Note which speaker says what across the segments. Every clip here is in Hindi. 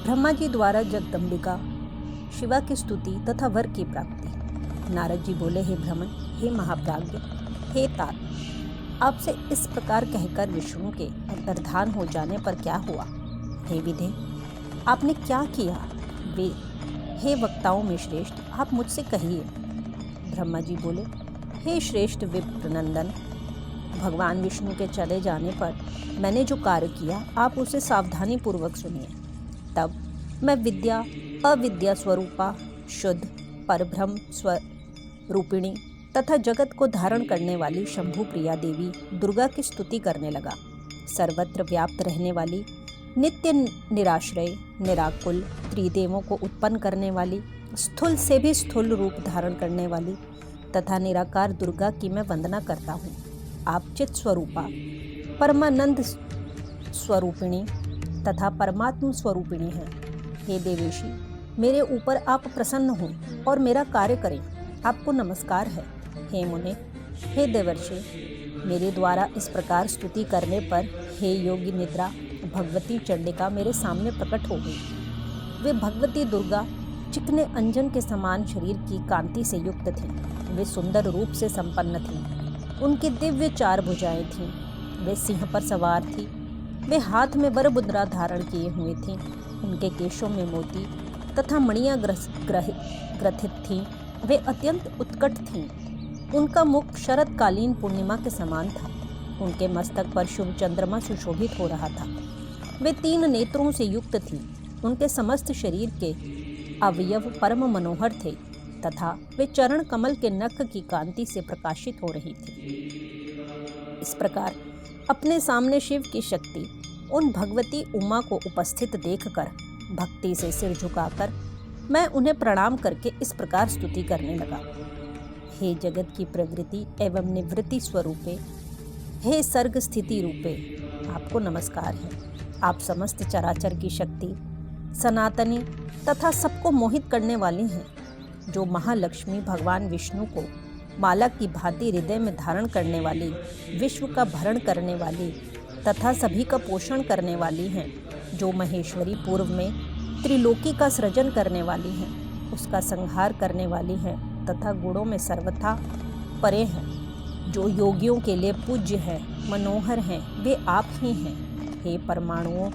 Speaker 1: ब्रह्मा जी द्वारा जगदम्बिका शिवा की स्तुति तथा वर की प्राप्ति। नारद जी बोले, हे ब्रह्मन, हे महाप्राज्ञ, हे तात, आपसे इस प्रकार कहकर विष्णु के अंतर्धान हो जाने पर क्या हुआ? हे विधे, आपने क्या किया? वे, हे वक्ताओं में श्रेष्ठ, आप मुझसे कहिए। ब्रह्मा जी बोले, हे श्रेष्ठ विप्रनंदन, भगवान विष्णु के चले जाने पर मैंने जो कार्य किया आप उसे सावधानी पूर्वक सुनिए। तब मैं विद्या अविद्या स्वरूपा शुद्ध परब्रह्म स्वरूपिणी तथा जगत को धारण करने वाली शंभु प्रिया देवी दुर्गा की स्तुति करने लगा। सर्वत्र व्याप्त रहने वाली, नित्य निराश्रय निराकुल, त्रिदेवों को उत्पन्न करने वाली, स्थूल से भी स्थूल रूप धारण करने वाली तथा निराकार दुर्गा की मैं वंदना करता हूँ। आप चित स्वरूपा, परमानंद स्वरूपिणी तथा परमात्म स्वरूपिणी हैं। हे देवेशी, मेरे ऊपर आप प्रसन्न हो और मेरा कार्य करें, आपको नमस्कार है। हे मुने, हे देवर्षि, मेरे द्वारा इस प्रकार स्तुति करने पर हे योगी निद्रा भगवती चंडिका मेरे सामने प्रकट हो गई। वे भगवती दुर्गा चिकने अंजन के समान शरीर की कांति से युक्त थीं। वे सुंदर रूप से संपन्न थीं। उनकी दिव्य 4 भुजाएं थीं। वे सिंह पर सवार थीं। वे हाथ में वर मुद्रा धारण किए हुए थीं। उनके केशों में मोती तथा मणियां ग्रथित थीं। वे अत्यंत उत्कट थीं। उनका मुख शरतकालीन पूर्णिमा के समान था। उनके मस्तक पर शुभ चंद्रमा सुशोभित हो रहा था। वे 3 नेत्रों से युक्त थीं। उनके समस्त शरीर के अवयव परम मनोहर थे तथा वे चरण कमल के नख की कांति से प्रकाशित हो रही थी। इस प्रकार अपने सामने शिव की शक्ति उन भगवती उमा को उपस्थित देखकर भक्ति से सिर झुकाकर मैं उन्हें प्रणाम करके इस प्रकार स्तुति करने लगा। हे जगत की प्रवृत्ति एवं निवृत्ति स्वरूपे, हे सर्ग स्थिति रूपे, आपको नमस्कार है। आप समस्त चराचर की शक्ति, सनातनी तथा सबको मोहित करने वाली हैं। जो महालक्ष्मी भगवान विष्णु को माला की भांति हृदय में धारण करने वाली, विश्व का भरण करने वाली तथा सभी का पोषण करने वाली हैं। जो महेश्वरी पूर्व में त्रिलोकी का सृजन करने वाली हैं, उसका संहार करने वाली हैं तथा गुणों में सर्वथा परे हैं। जो योगियों के लिए पूज्य हैं, मनोहर हैं, वे आप ही हैं। हे परमाणुओं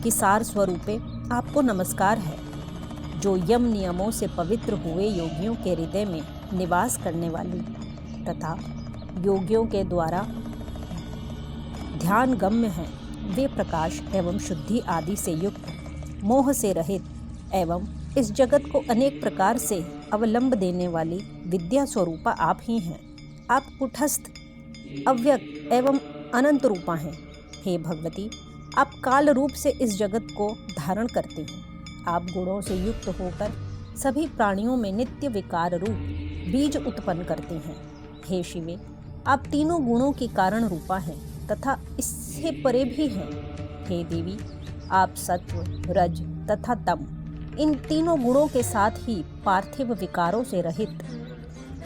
Speaker 1: की सार स्वरूपे, आपको नमस्कार है। जो यम नियमों से पवित्र हुए योगियों के हृदय में निवास करने वाली तथा योगियों के द्वारा ध्यान गम्य हैं, वे प्रकाश एवं शुद्धि आदि से युक्त, मोह से रहित एवं इस जगत को अनेक प्रकार से अवलंब देने वाली विद्या स्वरूपा आप ही हैं। आप कुटस्थ, अव्यक्त एवं अनंत रूपा हैं। हे भगवती, आप काल रूप से इस जगत को धारण करते हैं। आप गुणों से युक्त होकर सभी प्राणियों में नित्य विकार रूप बीज उत्पन्न करते हैं। हे शिवे, आप तीनों गुणों की कारण रूपा हैं तथा इससे परे भी हैं। हे देवी, आप सत्व, रज तथा तम, इन तीनों गुणों के साथ ही पार्थिव विकारों से रहित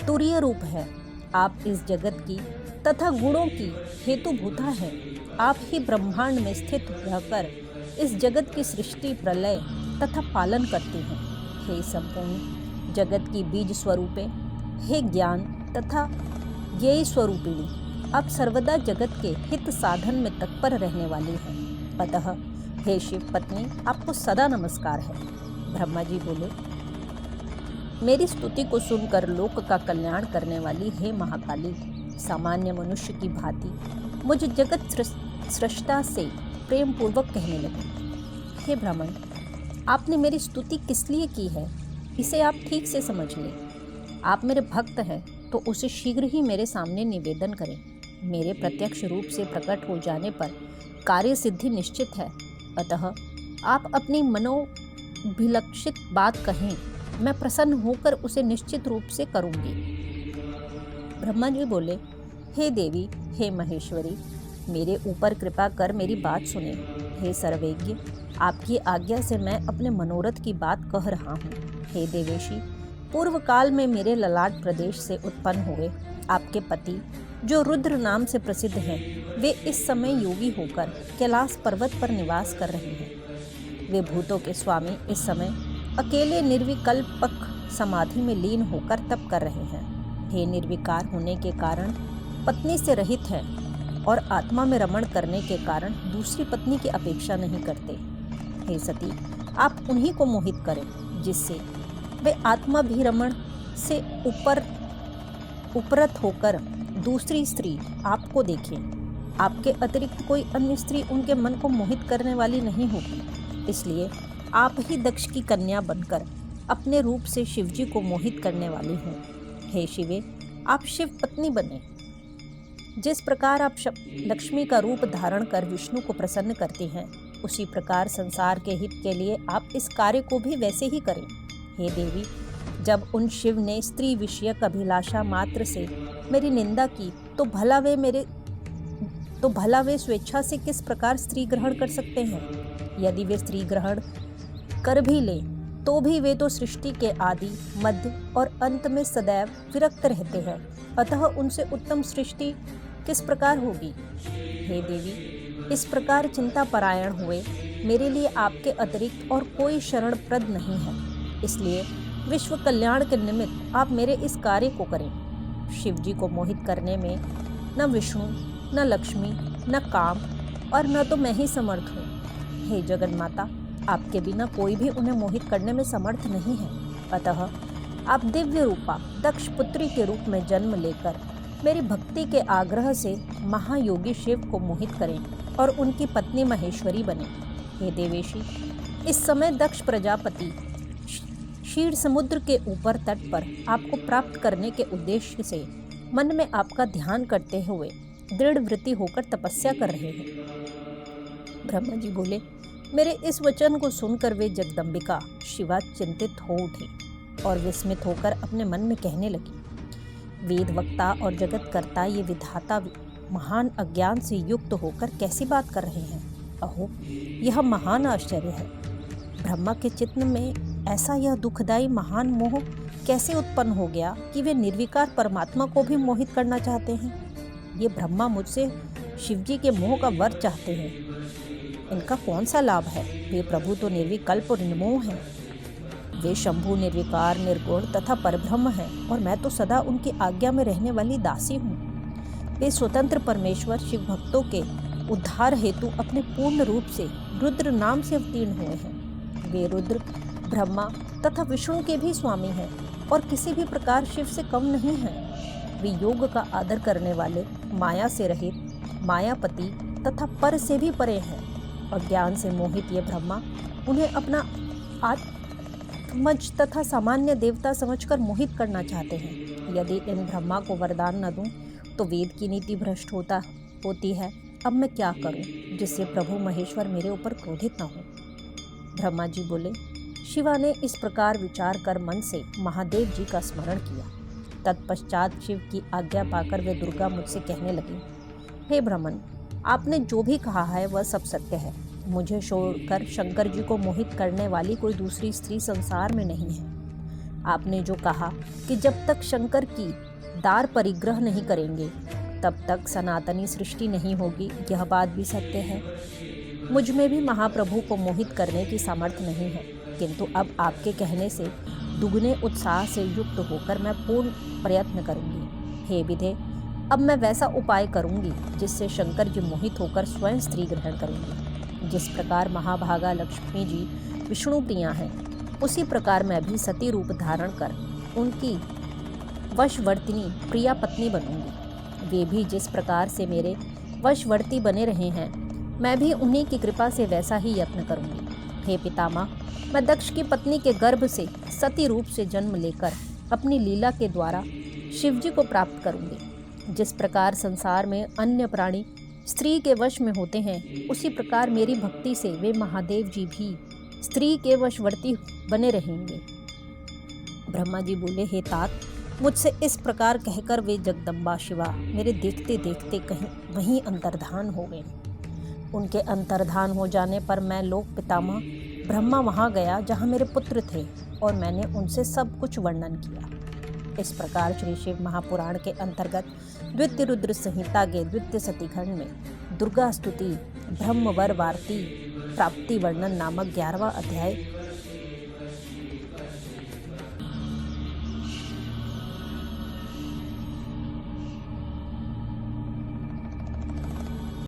Speaker 1: तुरीय रूप है। आप इस जगत की तथा गुणों की हेतुभूता हैं। आप ही ब्रह्मांड में स्थित रहकर इस जगत की सृष्टि, प्रलय तथा पालन करते हैं। हे संपूर्ण जगत की बीज स्वरूपे, हे ज्ञान तथा ज्ञेय स्वरूपिणी, आप सर्वदा जगत के हित साधन में तत्पर रहने वाली हैं। अतः हे शिव पत्नी, आपको सदा नमस्कार है। ब्रह्मा जी बोले, मेरी स्तुति को सुनकर लोक का कल्याण करने वाली हे महाकाली, सामान्य मनुष्य की भांति मुझ जगत सृष्टा से प्रेम पूर्वक कहने लगे, हे ब्राह्मण, आपने मेरी स्तुति किस लिए की है, इसे आप ठीक से समझ लें। आप मेरे भक्त हैं तो उसे शीघ्र ही मेरे सामने निवेदन करें। मेरे प्रत्यक्ष रूप से प्रकट हो जाने पर कार्य सिद्धि निश्चित है। अतः आप अपनी मनोभिलक्षित बात कहें, मैं प्रसन्न होकर उसे निश्चित रूप से करूंगी। ब्रह्मा जी बोले, हे देवी, हे महेश्वरी, मेरे ऊपर कृपा कर मेरी बात सुने। हे सर्वज्ञ, आपकी आज्ञा से मैं अपने मनोरथ की बात कह रहा हूँ। हे देवेशी, पूर्व काल में मेरे ललाट प्रदेश से उत्पन्न हुए आपके पति, जो रुद्र नाम से प्रसिद्ध हैं, वे इस समय योगी होकर कैलाश पर्वत पर निवास कर रहे हैं। वे भूतों के स्वामी इस समय अकेले निर्विकल्पक समाधि में लीन होकर तप कर रहे हैं। हे निर्विकार होने के कारण पत्नी से रहित हैं और आत्मा में रमण करने के कारण दूसरी पत्नी की अपेक्षा नहीं करते। हे सती, आप उन्हीं को मोहित करें जिससे वे आत्माभिरमण से उपरत होकर दूसरी स्त्री आपको देखें। आपके अतिरिक्त कोई अन्य स्त्री उनके मन को मोहित करने वाली नहीं होगी। इसलिए आप ही दक्ष की कन्या बनकर अपने रूप से शिवजी को मोहित करने वाली हैं। हे शिवे, आप शिव पत्नी बने। जिस प्रकार आप लक्ष्मी का रूप धारण कर विष्णु को प्रसन्न करती हैं, उसी प्रकार संसार के हित के लिए आप इस कार्य को भी वैसे ही करें। हे देवी, जब उन शिव ने स्त्री विषयक अभिलाषा मात्र से मेरी निंदा की तो भला वे स्वेच्छा से किस प्रकार स्त्री ग्रहण कर सकते हैं। यदि वे स्त्री ग्रहण कर भी लें तो भी वे तो सृष्टि के आदि, मध्य और अंत में सदैव विरक्त रहते हैं। अतः उनसे उत्तम सृष्टि किस प्रकार होगी। हे देवी, इस प्रकार चिंता परायण हुए मेरे लिए आपके अतिरिक्त और कोई शरणप्रद नहीं है। इसलिए विश्व कल्याण के निमित्त आप मेरे इस कार्य को करें। शिव जी को मोहित करने में न विष्णु, न लक्ष्मी, न काम और न तो मैं ही समर्थ हूँ। हे जगन्माता, आपके बिना कोई भी उन्हें मोहित करने में समर्थ नहीं है। अतः आप दिव्य रूपा दक्ष पुत्री के रूप में जन्म लेकर मेरी भक्ति के आग्रह से महायोगी शिव को मोहित करें और उनकी पत्नी महेश्वरी बने। हे देवेशी, इस समय दक्ष प्रजापति क्षीर समुद्र के ऊपर तट पर आपको प्राप्त करने के उद्देश्य से मन में आपका ध्यान करते हुए दृढ़ वृत्ति होकर तपस्या कर रहे हैं। ब्रह्मा जी बोले, मेरे इस वचन को सुनकर वे जगदम्बिका शिवा चिंतित हो उठी और विस्मित होकर अपने मन में कहने लगी, वेद वक्ता और जगत कर्ता ये विधाता महान अज्ञान से युक्त होकर कैसी बात कर रहे हैं। अहो, यह महान आश्चर्य है। ब्रह्मा के चित्त में ऐसा यह दुखदायी महान मोह कैसे उत्पन्न हो गया कि वे निर्विकार परमात्मा को भी मोहित करना चाहते हैं। ये ब्रह्मा मुझसे शिवजी के मोह का वर चाहते हैं। इनका कौन सा लाभ है। वे प्रभु तो निर्विकल्प और निर्मोह हैं। वे शंभु निर्विकार, निर्गुण तथा परब्रह्म हैं और मैं तो सदा उनकी आज्ञा में रहने वाली दासी हूँ। वे स्वतंत्र परमेश्वर शिव भक्तों के उद्धार हेतु अपने पूर्ण रूप से रुद्र नाम से अवतीर्ण हुए हैं। वे रुद्र, ब्रह्मा तथा विष्णु के भी स्वामी हैं और किसी भी प्रकार शिव से कम नहीं हैं। वे योग का आदर करने वाले, माया से रहित, मायापति तथा पर से भी परे हैं। अज्ञान से मोहित ये ब्रह्मा उन्हें अपना आत्मज तथा सामान्य देवता समझकर मोहित करना चाहते हैं। यदि इन ब्रह्मा को वरदान न दूं तो वेद की नीति भ्रष्ट होती है। अब मैं क्या करूं जिससे प्रभु महेश्वर मेरे ऊपर क्रोधित न हो। ब्रह्मा जी बोले, शिवा ने इस प्रकार विचार कर मन से महादेव जी का स्मरण किया। तत्पश्चात शिव की आज्ञा पाकर वे दुर्गा मुझसे कहने लगी, हे ब्राह्मण, आपने जो भी कहा है वह सब सत्य है। मुझे छोड़कर शंकर जी को मोहित करने वाली कोई दूसरी स्त्री संसार में नहीं है। आपने जो कहा कि जब तक शंकर की दार परिग्रह नहीं करेंगे तब तक सनातनी सृष्टि नहीं होगी, यह बात भी सत्य है। मुझ में भी महाप्रभु को मोहित करने की सामर्थ्य नहीं है, किंतु अब आपके कहने से दुगने उत्साह से युक्त होकर मैं पूर्ण प्रयत्न करूंगी। हे विधे, अब मैं वैसा उपाय करूंगी जिससे शंकर जी मोहित होकर स्वयं स्त्री ग्रहण करेंगे। जिस प्रकार महाभागा लक्ष्मी जी विष्णु प्रिया हैं, उसी प्रकार मैं भी सती रूप धारण कर उनकी वशवर्तिनी प्रिया पत्नी बनूंगी। वे भी जिस प्रकार से मेरे वशवर्ती बने रहे हैं, मैं भी उन्हीं की कृपा से वैसा ही यत्न करूंगी। हे पितामह, मैं दक्ष की पत्नी के गर्भ से सती रूप से जन्म लेकर अपनी लीला के द्वारा शिवजी को प्राप्त करूंगी। जिस प्रकार संसार में अन्य प्राणी स्त्री के वश में होते हैं, उसी प्रकार मेरी भक्ति से वे महादेव जी भी स्त्री के वशवर्ती बने रहेंगे। ब्रह्मा जी बोले, हे तात, मुझसे इस प्रकार कहकर वे जगदम्बा शिवा मेरे देखते देखते कहीं वहीं अंतर्धान हो गए। उनके अंतर्धान हो जाने पर मैं लोक पितामह ब्रह्मा वहाँ गया जहाँ मेरे पुत्र थे और मैंने उनसे सब कुछ वर्णन किया। इस प्रकार श्री शिव महापुराण के अंतर्गत द्वितीय रुद्र संहिता के द्वितीय सतीखंड में दुर्गा स्तुति, ब्रह्मवर वार्ती प्राप्ति वर्णन नामक 11वां अध्याय